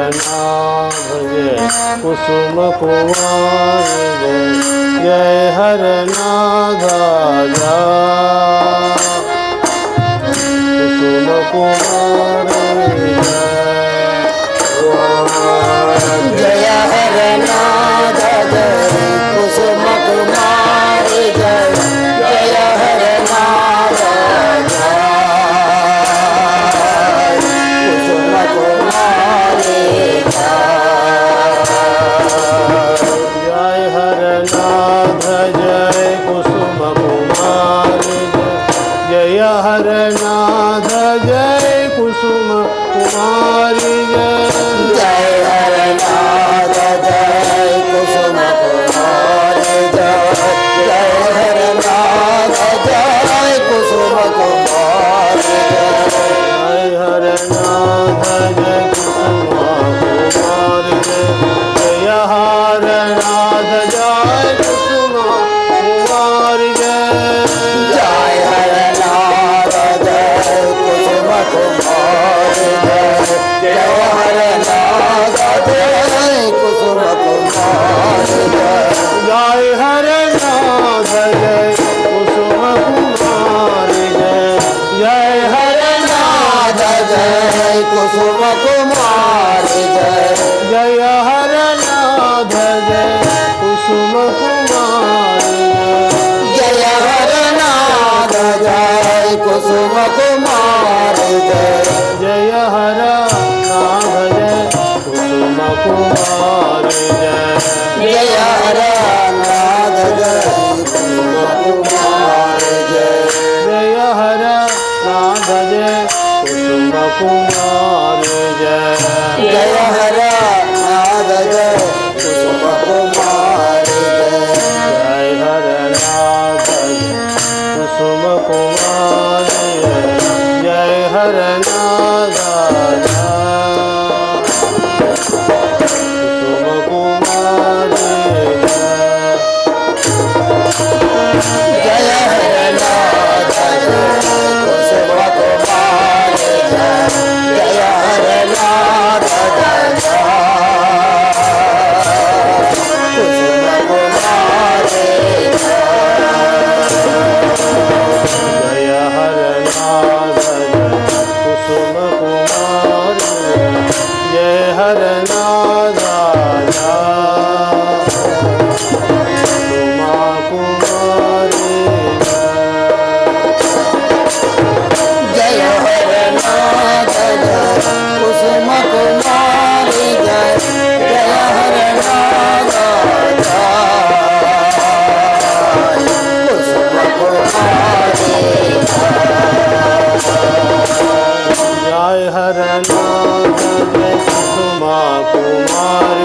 हरनाथ जय कुसुम कुमार जय हरनाथ जय कुसुम कुमार जय हरनाथ जय कुसुम कुमार जय जय हरनाथ जय कुसुम कुमार जय हरनाथ जय कुसुम कुमार जय हरनाथ जय कुसुम कुमार जय हरनाथ जय कुसुम कुमार जय हरनाथ जय कुसुम कुमार जय हरनाथ जय कुसुम कुमार जय हरनाथ जय कुसुम कुमार जय हरनाथ जय कुसुम कुमार जय हरनाथ जय कुसुम कुमार जय हरनाथ जय कुसुम कुमार जय हरनाथ जय कुसुम कुमार जय हरनाथ जय कुसुम कुमार जय हरनाथ जय कुसुम कुमार जय हरनाथ जय कुसुम कुमार जय हरनाथ जय कुसुम कुमार जय हरनाथ जय कुसुम कुमार जय हरनाथ जय कुसुम कुमार जय हरनाथ कुसुम कुमार जय हरनाथ कुसुम कुमार जय हरनाथ जय कुसुम कुमार जय हरनाथ जय कुसुम कुमार जय हरनाथ कुसुम कुमार जय हरनाथ जय हरनाथ जय कुसुम कुमार जय हरनाथ जय कुसुम कुमार जय हरनाथ जय कुसुम कुमार